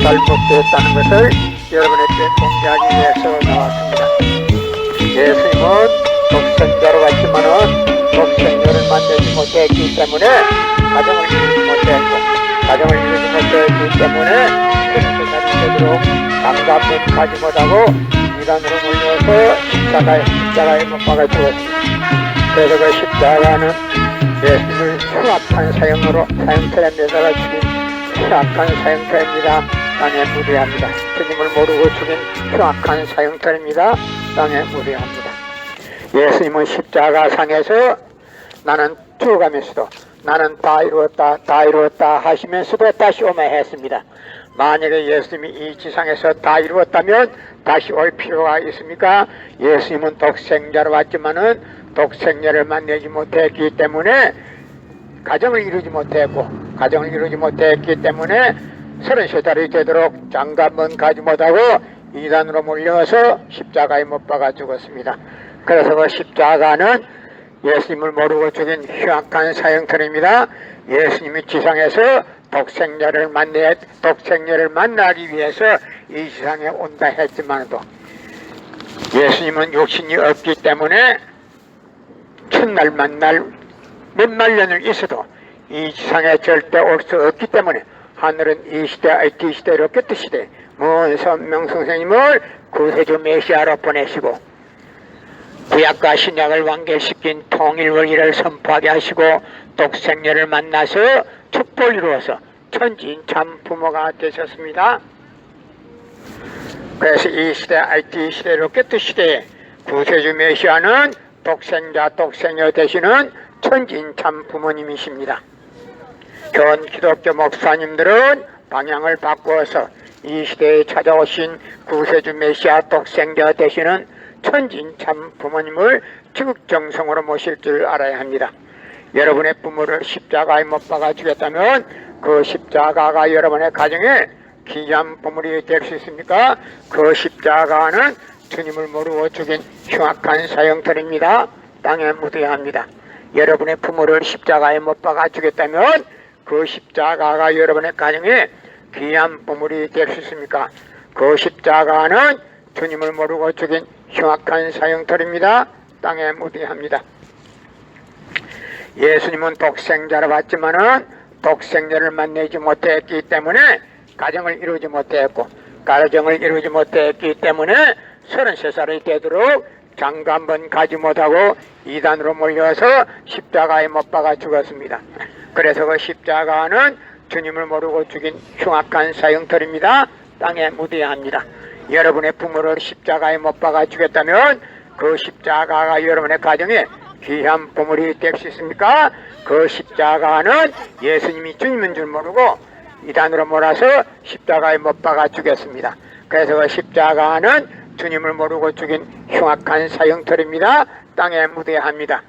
잘못되었다는 것을 여러분에게 공개하기 위해서 나왔습니다. 예수님은 독생자로 왔지만은 독생자를 만들지 못했기 때문에 가정을 이루지 못했고, 가정을 이루지 못했기 때문에 그리스도가 되도록 장갑은 가지 못하고 이단으로 몰려서 십자가에 못 박아 죽었습니다. 그래서 그 십자가는 예수님을 흉악한 사형틀에 매달아 죽인 흉악한 사형틀입니다. 땅에 무대합니다. 주님을 모르고 죽인 흉악한 사형틀입니다. 땅에 무대합니다. 예수님은 십자가 상에서 나는 죽어가면서도 나는 다 이루었다 하시면서도 다시 오마 했습니다. 만약에 예수님이 이 지상에서 다 이루었다면 다시 올 필요가 있습니까? 예수님은 독생자로 왔지만은 독생자를 만나지 못했기 때문에 가정을 이루지 못했기 때문에 33살이 되도록 장갑은 가지 못하고 이단으로 몰려서 십자가에 못 박아 죽었습니다. 그래서 그 십자가는 예수님을 모르고 죽인 흉악한 사형틀입니다. 예수님이 지상에서 독생자를 만나기 위해서 이 지상에 온다 했지만도 예수님은 육신이 없기 때문에 첫날 만날 몇만 년을 있어도 이 지상에 절대 올 수 없기 때문에 하늘은 이 시대 IT 시대 로켓 시대 먼 선명 선생님을 구세주 메시아로 보내시고 구약과 신약을 완결시킨 통일원리를 선포하게 하시고 독생녀를 만나서 축복을 이루어서 천지인 참 부모가 되셨습니다. 그래서 이 시대 IT 시대 로켓 시대에 구세주 메시아는 독생녀 되시는 천지인 참 부모님이십니다. 현 기독교 목사님들은 방향을 바꾸어서 이 시대에 찾아오신 구세주 메시아 독생자 되시는 천지인 참 부모님을 지극정성으로 모실 줄 알아야 합니다. 여러분의 부모를 십자가에 못 박아 주겠다면 그 십자가가 여러분의 가정에 귀한 보물이 될 수 있습니까? 그 십자가는 주님을 모르고 죽인 흉악한 사형틀입니다. 땅에 묻어야 합니다. 여러분의 부모를 십자가에 못 박아 주겠다면 그 십자가가 여러분의 가정에 귀한 보물이 될 수 있습니까? 그 십자가는 주님을 모르고 죽인 흉악한 사형틀입니다. 땅에 묻어야 합니다. 예수님은 독생자로 왔지만은 독생자를 만나지 못했기 때문에 가정을 이루지 못했고, 가정을 이루지 못했기 때문에 33살이 되도록 장가 한번 가지 못하고 이단으로 몰려서 십자가에 못 박아 죽었습니다. 그래서 그 십자가는 주님을 모르고 죽인 흉악한 사형틀입니다. 땅에 묻어야 합니다. 여러분의 부모를 십자가에 못 박아 주겠다면 그 십자가가 여러분의 가정에 귀한 보물이 될 수 있습니까? 그 십자가는 예수님이 주님인 줄 모르고 이단으로 몰아서 십자가에 못 박아 주겠습니다. 그래서 그 십자가는 주님을 모르고 죽인 흉악한 사형틀입니다. 땅에 묻어야 합니다.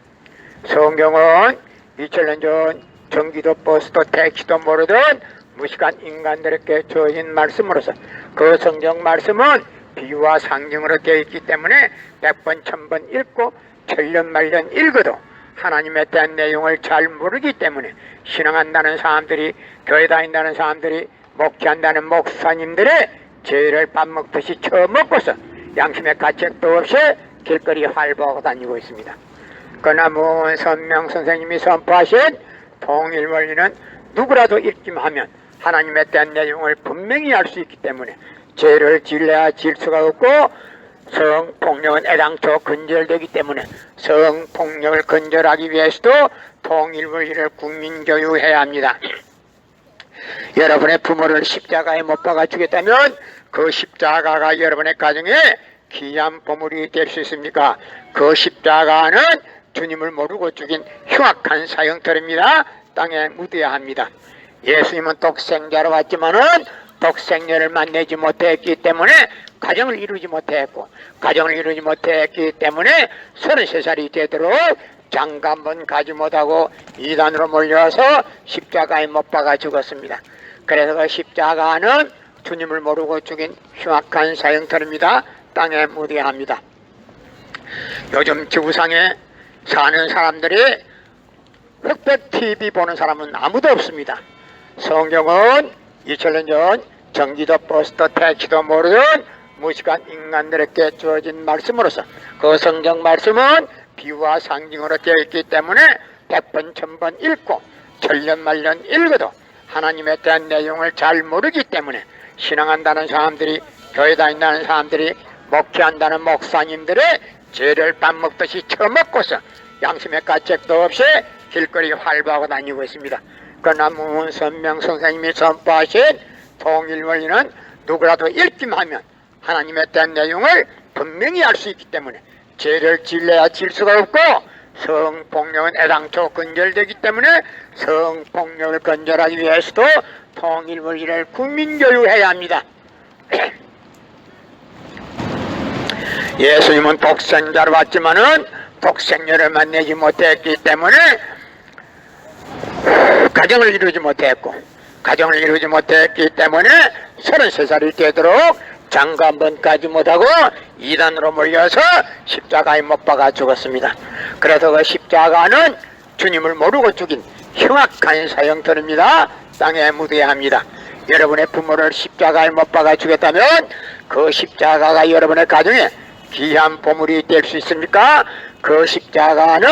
성경은 2000년 전 전기도 버스도 택시도 모르던 무식한 인간들에게 주어진 말씀으로서 그 성경 말씀은 비유와 상징으로 되어 있기 때문에 100번 1000번 읽고 천년 말년 읽어도 하나님에 대한 내용을 잘 모르기 때문에 신앙한다는 사람들이, 교회 다닌다는 사람들이, 목회한다는 목사님들의 죄를 밥 먹듯이 처먹고서 양심의 가책도 없이 길거리 활보하고 다니고 있습니다. 그러나 문 선명 선생님이 선포하신 통일원리는 누구라도 읽기만 하면 하나님에 대한 내용을 분명히 알 수 있기 때문에 죄를 지려야 질 수가 없고, 성폭력은 애당초 근절되기 때문에 성폭력을 근절하기 위해서도 통일원리를 국민교육해야 합니다. 여러분의 부모를 십자가에 못 박아 주겠다면 그 십자가가 여러분의 가정에 귀한 보물이 될 수 있습니까? 그 십자가는 주님을 모르고 죽인 흉악한 사형틀입니다. 땅에 묻어야 합니다. 예수님은 독생자로 왔지만은 독생녀를 만나지 못했기 때문에 가정을 이루지 못했고, 가정을 이루지 못했기 때문에 33살이 되도록 장가 한번 가지 못하고 이단으로 몰려서 십자가에 못 박아 죽었습니다. 그래서 그 십자가는 주님을 모르고 죽인 흉악한 사형틀입니다. 땅에 묻어야 합니다. 요즘 지구상에 사는 사람들이 흑백 TV 보는 사람은 아무도 없습니다. 성경은 2000년 전 전기도 버스도 택시도 모르던 무식한 인간들에게 주어진 말씀으로서 그 성경 말씀은 비유와 상징으로 되어 있기 때문에 100번 1000번 읽고 천년만년 읽어도 하나님에 대한 내용을 잘 모르기 때문에 신앙한다는 사람들이, 교회 다닌다는 사람들이, 목회한다는 목사님들의 죄를 밥 먹듯이 처먹고서 양심의 가책도 없이 길거리 활보하고 다니고 있습니다. 그러나 문선명 선생님이 선포하신 통일원리는 누구라도 읽기만 하면 하나님에 대한 내용을 분명히 알 수 있기 때문에 죄를 질래야 질 수가 없고, 성폭력은 애당초 근절되기 때문에 성폭력을 근절하기 위해서도 통일원리를 국민교육해야 합니다. 예수님은 독생자로 왔지만은 독생녀를 만나지 못했기 때문에 가정을 이루지 못했고, 가정을 이루지 못했기 때문에 33살이 되도록 장가 한 번 가지 못하고 이단으로 몰려서 십자가에 못 박아 죽었습니다. 그래서 그 십자가는 주님을 모르고 죽인 흉악한 사형터입니다. 땅에 묻어야 합니다. 여러분의 부모를 십자가에 못 박아 죽였다면 그 십자가가 여러분의 가정에 귀한 보물이 될 수 있습니까? 그 십자가는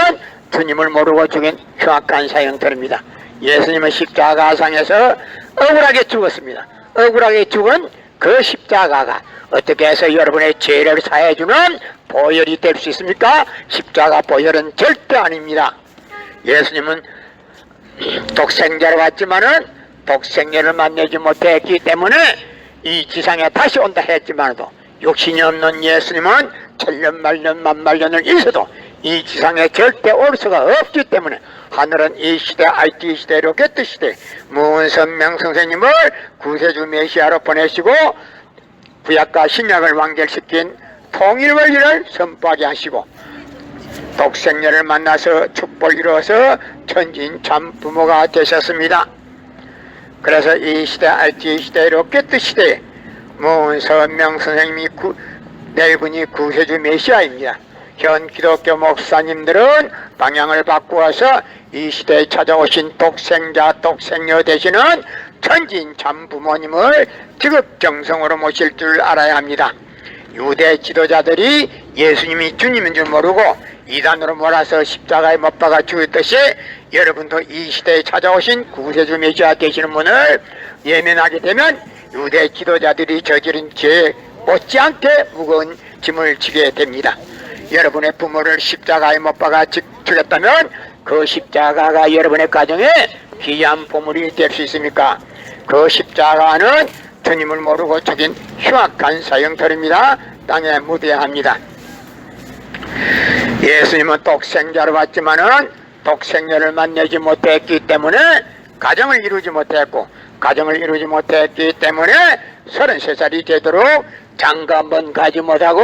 주님을 모르고 죽인 흉악한 사형터입니다. 예수님은 십자가상에서 억울하게 죽었습니다. 억울하게 죽은 그 십자가가 어떻게 해서 여러분의 죄를 사해주는 보혈이 될 수 있습니까? 십자가 보혈은 절대 아닙니다. 예수님은 독생자로 왔지만은 독생녀를 만나지 못했기 때문에 이 지상에 다시 온다 했지만도 육신이 없는 예수님은 천년만년 만만년을 있어도 이 지상에 절대 올 수가 없기 때문에 하늘은 이 시대, IT 시대, 로켓 시대 문선명 선생님을 구세주 메시아로 보내시고 구약과 신약을 완결시킨 통일원리를 선포하게 하시고 독생녀를 만나서 축복을 이루어서 천진 참 부모가 되셨습니다. 그래서 이 시대, IT 시대, 로켓 시대에 문선명 선생님이 내분이 구세주 메시아입니다. 현 기독교 목사님들은 방향을 바꾸어서 이 시대에 찾아오신 독생자, 독생녀 되시는 천진 참 부모님을 지극정성으로 모실 줄 알아야 합니다. 유대 지도자들이 예수님이 주님인 줄 모르고 이단으로 몰아서 십자가에 못 박아 죽였듯이 여러분도 이 시대에 찾아오신 구세주 메시아 되시는 분을 예면하게 되면 유대 지도자들이 저지른 죄 못지않게 무거운 짐을 지게 됩니다. 여러분의 부모를 십자가에 못 박아 죽였다면 그 십자가가 여러분의 가정에 귀한 보물이 될 수 있습니까? 그 십자가는 주님을 모르고 죽인 흉악한 사형터입니다. 땅에 묻어야 합니다. 예수님은 독생자로 왔지만은 독생녀를 만나지 못했기 때문에 가정을 이루지 못했고, 가정을 이루지 못했기 때문에 33살이 되도록 장가 한 번 가지 못하고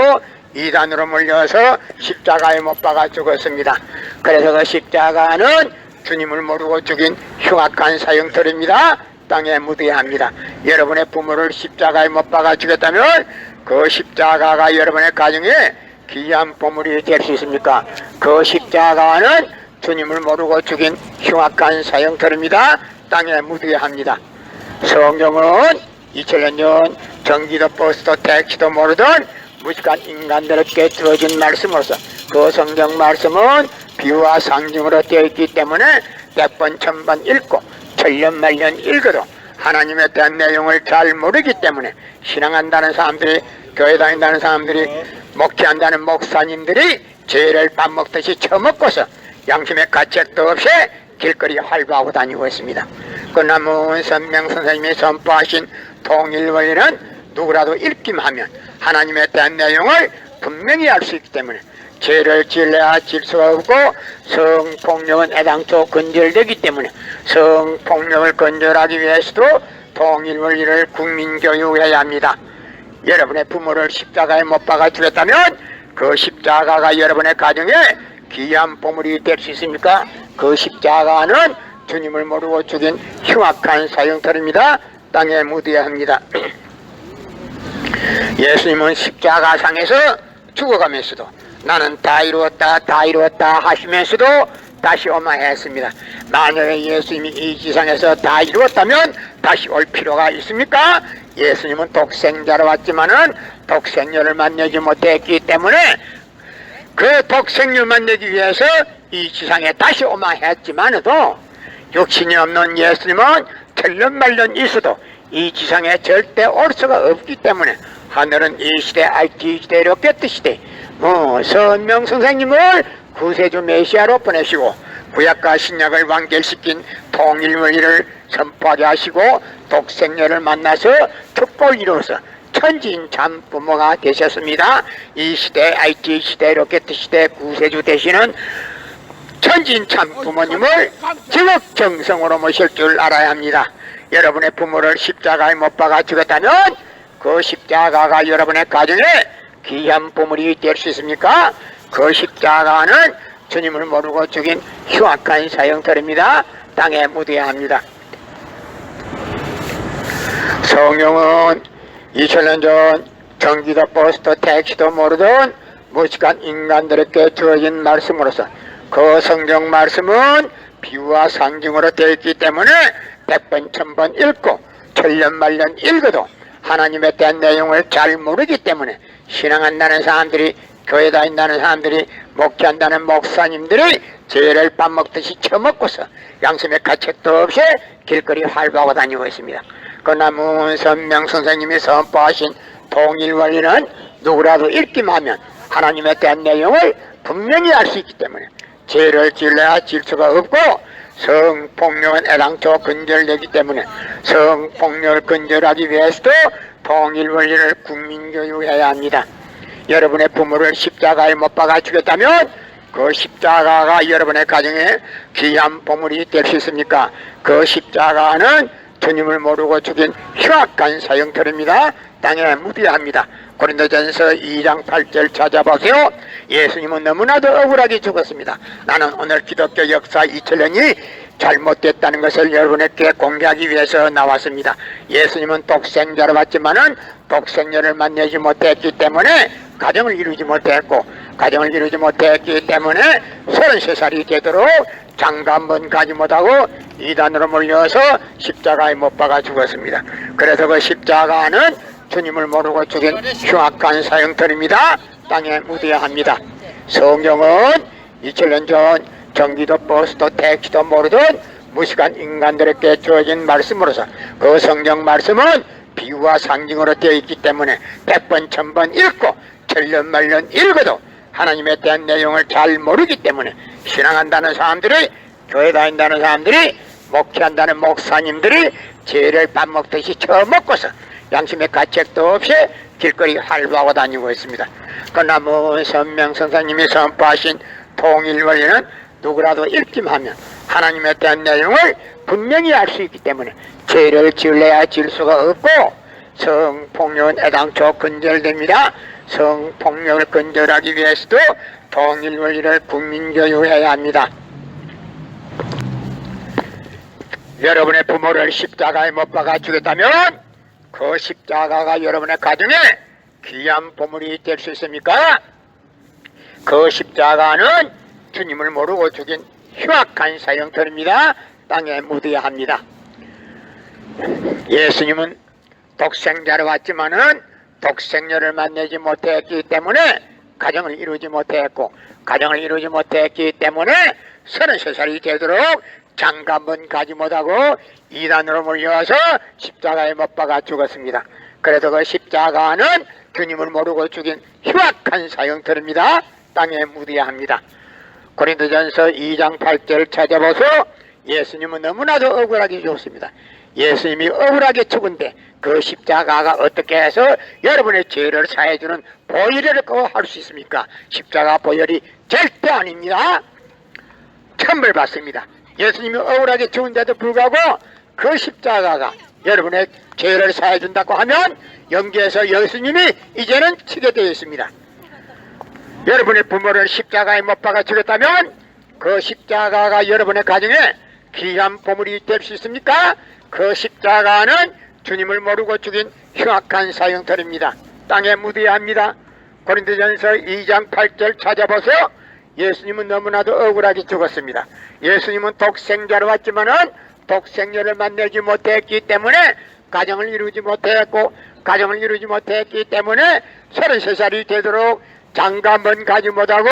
이단으로 몰려서 십자가에 못 박아 죽었습니다. 그래서 그 십자가는 주님을 모르고 죽인 흉악한 사형터입니다. 땅에 묻어야 합니다. 여러분의 부모를 십자가에 못 박아 죽였다면 그 십자가가 여러분의 가정에 귀한 보물이 될 수 있습니까? 그 십자가는 주님을 모르고 죽인 흉악한 사형터입니다. 땅에 묻어야 합니다. 성경은 2000년 전 전기도 버스도 택시도 모르던 무식한 인간들에게 주어진 말씀으로서 그 성경 말씀은 비유와 상징으로 되어 있기 때문에 100번 1000번 읽고 천년만년 읽어도 하나님에 대한 내용을 잘 모르기 때문에 신앙한다는 사람들이, 교회 다닌다는 사람들이, 목회한다는 목사님들이 죄를 밥 먹듯이 처먹고서 양심의 가책도 없이 길거리 활보하고 다니고 있습니다. 그러나 문선명 선생님이 선포하신 통일원리는 누구라도 읽기만 하면 하나님에 대한 내용을 분명히 알 수 있기 때문에 죄를 질래야 질 수가 없고, 성폭력은 애당초 근절되기 때문에 성폭력을 근절하기 위해서도 통일원리를 국민교육해야 합니다. 여러분의 부모를 십자가에 못 박아 죽였다면 그 십자가가 여러분의 가정에 귀한 보물이 될 수 있습니까? 그 십자가는 주님을 모르고 죽인 흉악한 사형터입니다. 땅에 묻어야 합니다. 예수님은 십자가상에서 죽어가면서도 나는 다 이루었다, 다 이루었다 하시면서도 다시 오마 했습니다. 만약에 예수님이 이 지상에서 다 이루었다면 다시 올 필요가 있습니까? 예수님은 독생자로 왔지만은 독생녀를 만나지 못했기 때문에 그 독생녀 만나기 위해서 이 지상에 다시 오마 했지만도 육신이 없는 예수님은 천년만년 있어도 이 지상에 절대 올 수가 없기 때문에 하늘은 이 시대 IT 시대 로켓 시대 선명 선생님을 구세주 메시아로 보내시고 구약과 신약을 완결시킨 통일원리를 선포하게 하시고 독생녀를 만나서 특보를 이루어서 천지인 참 부모가 되셨습니다. 이 시대 IT 시대 로켓 시대 구세주 되시는 천지인 참 부모님을 지극정성으로 모실 줄 알아야 합니다. 여러분의 부모를 십자가에 못 박아 죽였다면 그 십자가가 여러분의 가정에 귀한 보물이 될 수 있습니까? 그 십자가는 주님을 모르고 죽인 흉악한 사형터입니다. 땅에 묻어야 합니다. 성령은 2000년 전 경기도 버스도 택시도 모르던 무식한 인간들에게 주어진 말씀으로서 그 성경 말씀은 비유와 상징으로 되어 있기 때문에 100번 1000번 읽고 천년만년 읽어도 하나님에 대한 내용을 잘 모르기 때문에 신앙한다는 사람들이, 교회 다닌다는 사람들이, 목회한다는 목사님들이 죄를 밥 먹듯이 처먹고서 양심의 가책도 없이 길거리 활보하고 다니고 있습니다. 그러나 문선명 선생님이 선포하신 통일원리는 누구라도 읽기만 하면 하나님에 대한 내용을 분명히 알 수 있기 때문에 죄를 지을래야 질 수가 없고 성폭력은 애당초 근절되기 때문에 성폭력을 근절하기 위해서도 통일원리를 국민교육해야 합니다. 여러분의 부모를 십자가에 못 박아 죽였다면 그 십자가가 여러분의 가정에 귀한 보물이 될 수 있습니까? 그 십자가는 주님을 모르고 죽인 흉악한 사형터입니다. 땅에 묻어야 합니다. 고린도전서 2장 8절 찾아보세요. 예수님은 너무나도 억울하게 죽었습니다. 나는 오늘 기독교 역사 2000년이 잘못됐다는 것을 여러분에게 공개하기 위해서 나왔습니다. 예수님은 독생자로 왔지만은 독생녀를 만나지 못했기 때문에 가정을 이루지 못했고, 가정을 이루지 못했기 때문에 33살이 되도록 장가 한 번 가지 못하고 이단으로 몰려서 십자가에 못 박아 죽었습니다. 그래서 그 십자가는 주님을 모르고 죽인 흉악한 사형터입니다. 땅에 묻어야 합니다. 성경은 2000년 전 경기도 버스도 택시도 모르던 무식한 인간들에게 주어진 말씀으로서 그 성경 말씀은 비유와 상징으로 되어 있기 때문에 100번 1000번 읽고 천년만년 읽어도 하나님에 대한 내용을 잘 모르기 때문에 신앙한다는 사람들이, 교회 다닌다는 사람들이, 목회한다는 목사님들이 죄를 밥 먹듯이 처먹고서 양심의 가책도 없이 길거리 활보하고 다니고 있습니다. 그러나 문선명 선생님이 선포하신 통일원리는 누구라도 읽기만 하면 하나님에 대한 내용을 분명히 알 수 있기 때문에 죄를 지을래야 지을 수가 없고 성폭력은 애당초 근절됩니다. 성폭력을 근절하기 위해서도 통일원리를 국민교육해야 합니다. 여러분의 부모를 십자가에 못 박아 죽였다면 그 십자가가 여러분의 가정에 귀한 보물이 될 수 있습니까? 그 십자가는 주님을 모르고 죽인 흉악한 사형터입니다. 땅에 묻어야 합니다. 예수님은 독생자로 왔지만은 독생녀를 만나지 못했기 때문에 가정을 이루지 못했고, 가정을 이루지 못했기 때문에 33살이 되도록 장가 한 번 가지 못하고 이단으로 몰려와서 십자가에 못 박아 죽었습니다. 그래서 그 십자가는 주님을 모르고 죽인 흉악한 사형터입니다. 땅에 묻어야 합니다. 고린도전서 2장 8절 찾아보소. 예수님은 너무나도 억울하게 죽었습니다. 예수님이 억울하게 죽은데 그 십자가가 어떻게 해서 여러분의 죄를 사해주는 보혈이라고 할 수 있습니까? 십자가 보혈이 절대 아닙니다. 천벌 받습니다. 예수님이 억울하게 죽은데도 불구하고 그 십자가가 여러분의 죄를 사해준다고 하면 영계에서 예수님이 이제는 치게 되어 있습니다. 여러분의 부모를 십자가에 못 박아 죽였다면 그 십자가가 여러분의 가정에 귀한 보물이 될 수 있습니까? 그 십자가는 주님을 모르고 죽인 흉악한 사형터입니다. 땅에 묻어야 합니다. 고린도전서 2장 8절 찾아보세요. 예수님은 너무나도 억울하게 죽었습니다. 예수님은 독생자로 왔지만은 독생녀를 만나지 못했기 때문에 가정을 이루지 못했고, 가정을 이루지 못했기 때문에 33살이 되도록 장가 먼 가지 못하고